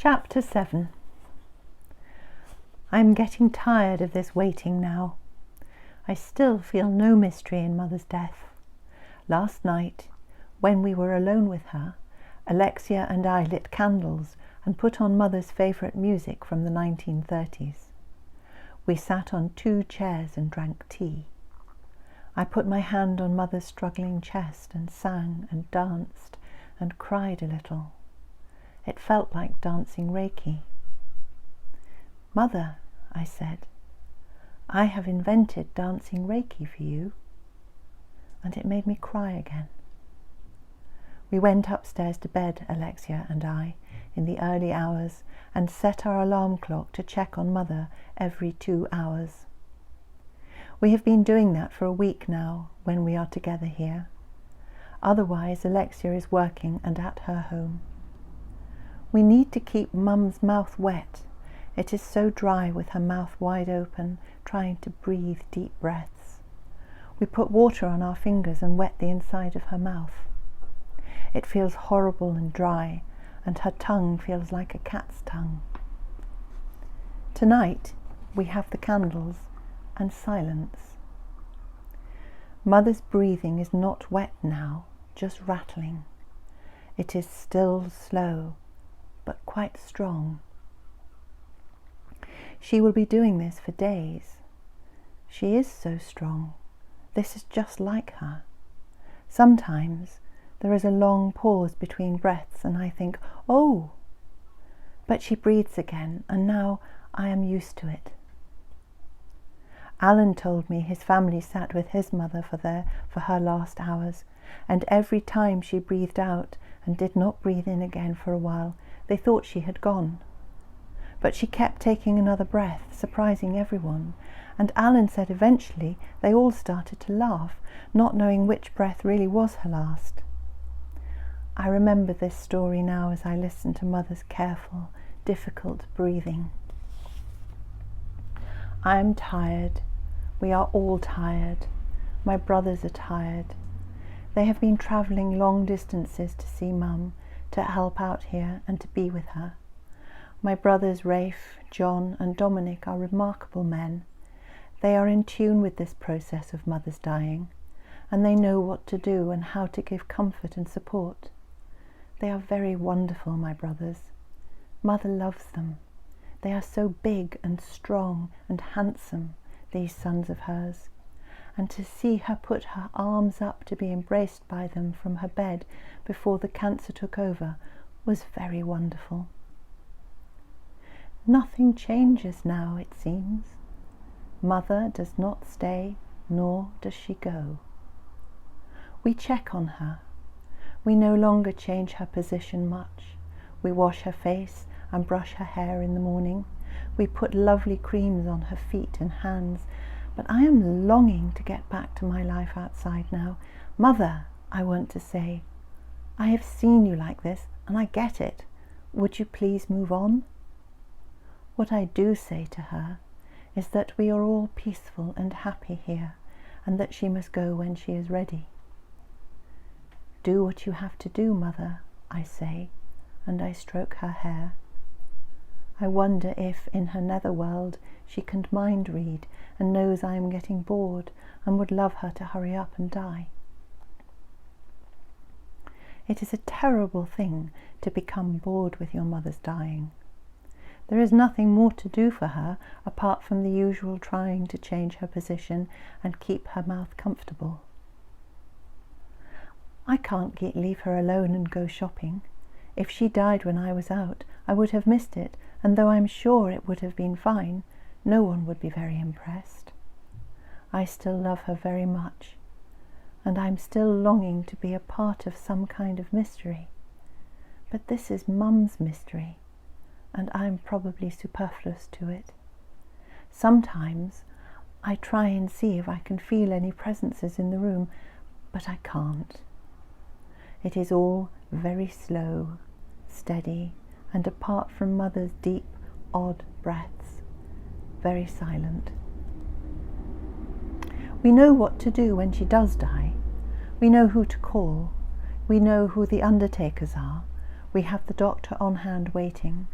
Chapter 7. I am getting tired of this waiting now. I still feel no mystery in Mother's death. Last night, when we were alone with her, Alexia and I lit candles and put on Mother's favourite music from the 1930s. We sat on 2 chairs and drank tea. I put my hand on Mother's struggling chest and sang and danced and cried a little. It felt like dancing Reiki. "Mother," I said, "I have invented dancing Reiki for you." And it made me cry again. We went upstairs to bed, Alexia and I, in the early hours, and set our alarm clock to check on Mother every 2 hours. We have been doing that for a week now when we are together here. Otherwise, Alexia is working and at her home. We need to keep Mum's mouth wet. It is so dry with her mouth wide open, trying to breathe deep breaths. We put water on our fingers and wet the inside of her mouth. It feels horrible and dry, and her tongue feels like a cat's tongue. Tonight, we have the candles and silence. Mother's breathing is not wet now, just rattling. It is still slow, but quite strong. She will be doing this for days. She is so strong. This is just like her. Sometimes there is a long pause between breaths and I think, "Oh!" But she breathes again, and now I am used to it. Alan told me his family sat with his mother for her last hours, and every time she breathed out and did not breathe in again for a while, they thought she had gone. But she kept taking another breath, surprising everyone, and Alan said eventually they all started to laugh, not knowing which breath really was her last. I remember this story now as I listen to Mother's careful, difficult breathing. I am tired. We are all tired. My brothers are tired. They have been travelling long distances to see Mum, to help out here and to be with her. My brothers Rafe, John and Dominic are remarkable men. They are in tune with this process of Mother's dying, and they know what to do and how to give comfort and support. They are very wonderful, my brothers. Mother loves them. They are so big and strong and handsome, these sons of hers. And to see her put her arms up to be embraced by them from her bed before the cancer took over was very wonderful. Nothing changes now, it seems. Mother does not stay, nor does she go. We check on her. We no longer change her position much. We wash her face and brush her hair in the morning. We put lovely creams on her feet and hands. But I am longing to get back to my life outside now. "Mother," I want to say, "I have seen you like this, and I get it. Would you please move on?" What I do say to her is that we are all peaceful and happy here, and that she must go when she is ready. "Do what you have to do, Mother," I say, and I stroke her hair. I wonder if, in her netherworld, she can mind read and knows I am getting bored and would love her to hurry up and die. It is a terrible thing to become bored with your mother's dying. There is nothing more to do for her apart from the usual trying to change her position and keep her mouth comfortable. I can't leave her alone and go shopping. If she died when I was out, I would have missed it, and though I'm sure it would have been fine, no one would be very impressed. I still love her very much, and I'm still longing to be a part of some kind of mystery. But this is Mum's mystery, and I'm probably superfluous to it. Sometimes I try and see if I can feel any presences in the room, but I can't. It is all very slow, steady, and apart from Mother's deep, odd breaths, very silent. We know what to do when she does die. We know who to call. We know who the undertakers are. We have the doctor on hand waiting.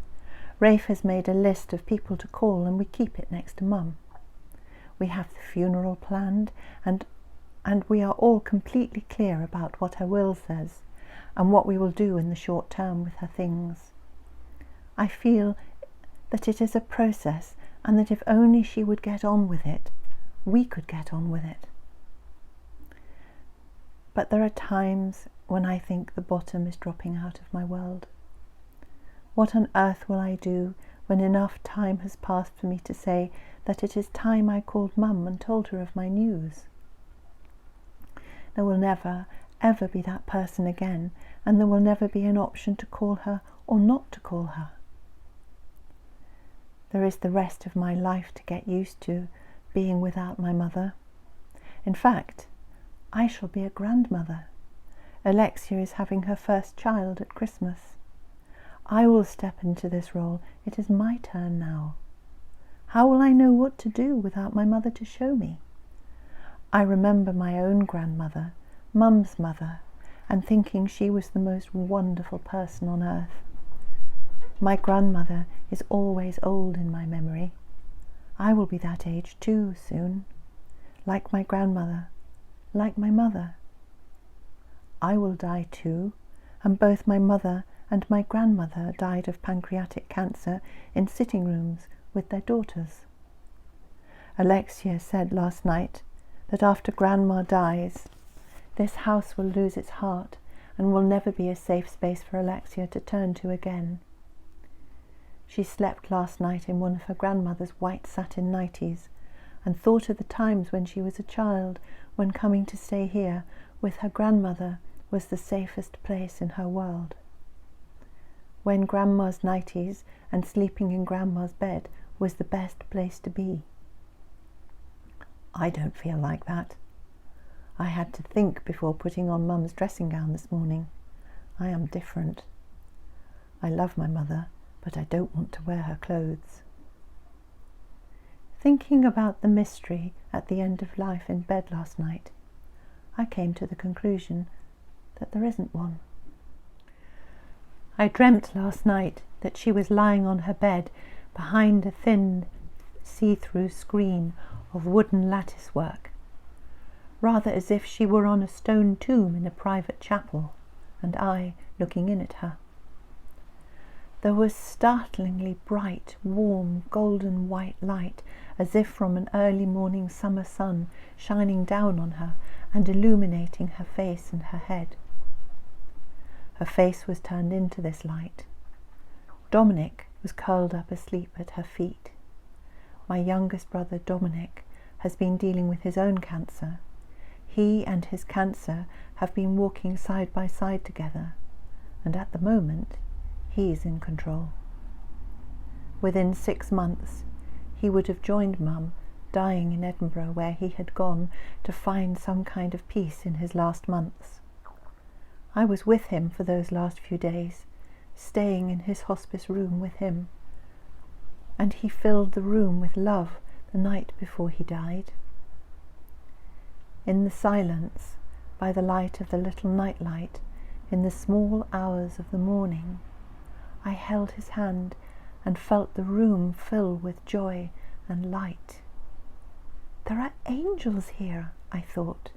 Rafe has made a list of people to call and we keep it next to Mum. We have the funeral planned and we are all completely clear about what her will says and what we will do in the short term with her things. I feel that it is a process and that if only she would get on with it, we could get on with it. But there are times when I think the bottom is dropping out of my world. What on earth will I do when enough time has passed for me to say that it is time I called Mum and told her of my news? There will never, ever be that person again, and there will never be an option to call her or not to call her. There is the rest of my life to get used to being without my mother. In fact, I shall be a grandmother. Alexia is having her first child at Christmas. I will step into this role. It is my turn now. How will I know what to do without my mother to show me? I remember my own grandmother, Mum's mother, and thinking she was the most wonderful person on earth. My grandmother is always old in my memory. I will be that age too soon, like my grandmother, like my mother. I will die too, and both my mother and my grandmother died of pancreatic cancer in sitting rooms with their daughters. Alexia said last night that after Grandma dies, this house will lose its heart and will never be a safe space for Alexia to turn to again. She slept last night in one of her grandmother's white satin nighties and thought of the times when she was a child, when coming to stay here with her grandmother was the safest place in her world. When Grandma's nighties and sleeping in Grandma's bed was the best place to be. I don't feel like that. I had to think before putting on Mum's dressing gown this morning. I am different. I love my mother, but I don't want to wear her clothes. Thinking about the mystery at the end of life in bed last night, I came to the conclusion that there isn't one. I dreamt last night that she was lying on her bed behind a thin, see-through screen of wooden lattice work, rather as if she were on a stone tomb in a private chapel, and I looking in at her. There was startlingly bright, warm, golden white light, as if from an early morning summer sun shining down on her and illuminating her face and her head. Her face was turned into this light. Dominic was curled up asleep at her feet. My youngest brother Dominic has been dealing with his own cancer. He and his cancer have been walking side by side together, and at the moment he's in control. Within 6 months he would have joined Mum, dying in Edinburgh, where he had gone to find some kind of peace in his last months. I was with him for those last few days, staying in his hospice room with him, and he filled the room with love the night before he died. In the silence, by the light of the little nightlight, in the small hours of the morning, I held his hand and felt the room fill with joy and light. There are angels here, I thought,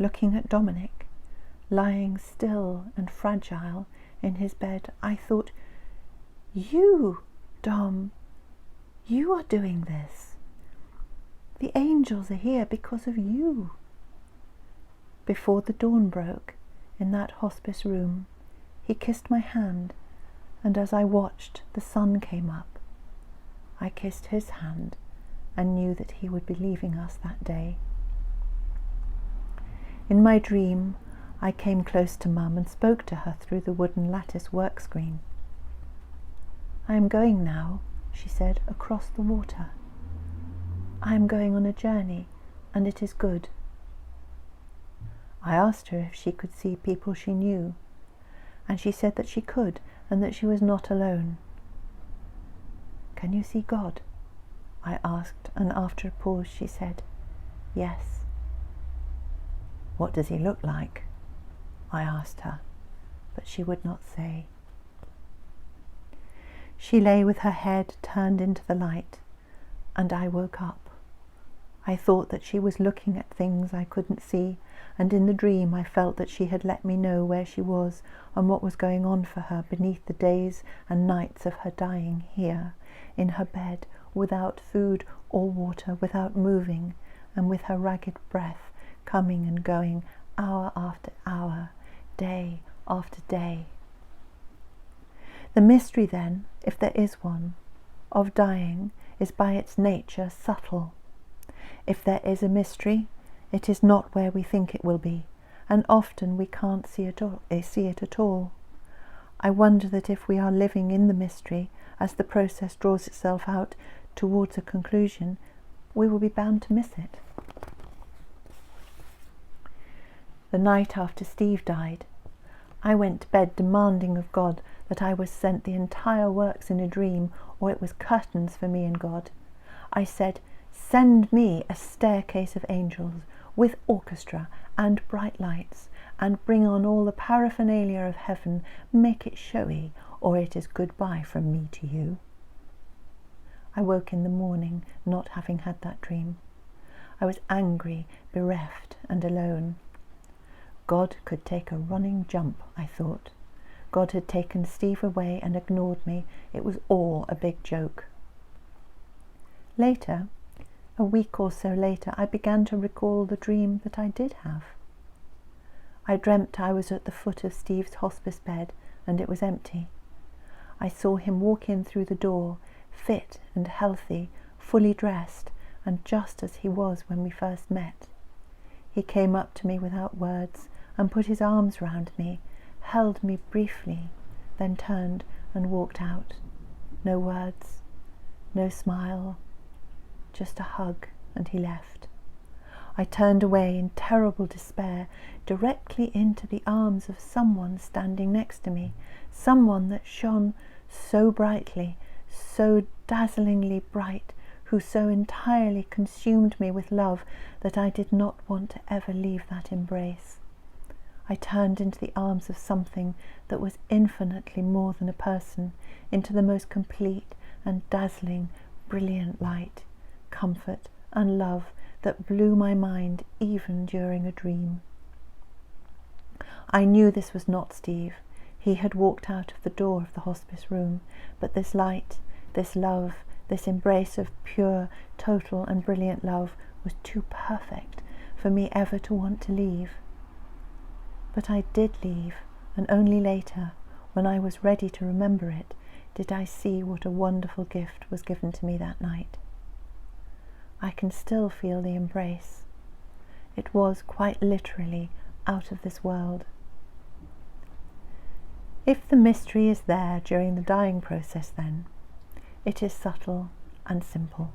looking at Dominic, lying still and fragile in his bed. I thought, you, Dom, you are doing this. The angels are here because of you. Before the dawn broke, in that hospice room, he kissed my hand, and as I watched, the sun came up. I kissed his hand and knew that he would be leaving us that day. In my dream, I came close to Mum and spoke to her through the wooden lattice work screen. I am going now, she said, across the water. I am going on a journey, and it is good. I asked her if she could see people she knew, and she said that she could, and that she was not alone. Can you see God? I asked, and after a pause she said, yes. What does he look like? I asked her, but she would not say. She lay with her head turned into the light, and I woke up. I thought that she was looking at things I couldn't see, and in the dream I felt that she had let me know where she was and what was going on for her beneath the days and nights of her dying here, in her bed, without food or water, without moving, and with her ragged breath coming and going hour after hour, day after day. The mystery then, if there is one, of dying is by its nature subtle. If there is a mystery, it is not where we think it will be, and often we can't see it at all. I wonder that if we are living in the mystery as the process draws itself out towards a conclusion, we will be bound to miss it. The night after Steve died, I went to bed demanding of God that I was sent the entire works in a dream, or it was curtains for me and God. I said, "Send me a staircase of angels with orchestra and bright lights, and bring on all the paraphernalia of heaven. Make it showy, or it is goodbye from me to you." I woke in the morning not having had that dream. I was angry, bereft, and alone. God could take a running jump, I thought. God had taken Steve away and ignored me. It was all a big joke. Later, a week or so later, I began to recall the dream that I did have. I dreamt I was at the foot of Steve's hospice bed and it was empty. I saw him walk in through the door, fit and healthy, fully dressed, and just as he was when we first met. He came up to me without words and put his arms round me, held me briefly, then turned and walked out. No words, no smile, just a hug, and he left. I turned away in terrible despair, directly into the arms of someone standing next to me, someone that shone so brightly, so dazzlingly bright, who so entirely consumed me with love that I did not want to ever leave that embrace. I turned into the arms of something that was infinitely more than a person, into the most complete and dazzling, brilliant light, comfort and love that blew my mind even during a dream. I knew this was not Steve. He had walked out of the door of the hospice room, but this light, this love, this embrace of pure, total and brilliant love was too perfect for me ever to want to leave. But I did leave, and only later, when I was ready to remember it, did I see what a wonderful gift was given to me that night. I can still feel the embrace. It was quite literally out of this world. If the mystery is there during the dying process, then, it is subtle and simple.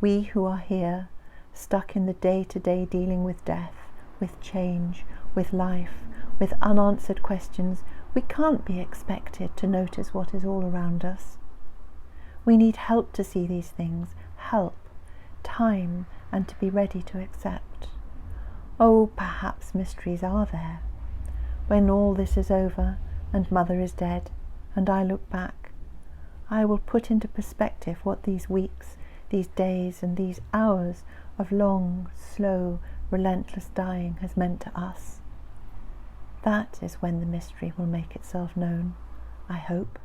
We who are here, stuck in the day-to-day dealing with death, with change, with life, with unanswered questions, we can't be expected to notice what is all around us. We need help to see these things, help, time, and to be ready to accept. Oh, perhaps mysteries are there. When all this is over, and Mother is dead, and I look back, I will put into perspective what these weeks, these days, and these hours of long, slow, relentless dying has meant to us. That is when the mystery will make itself known, I hope.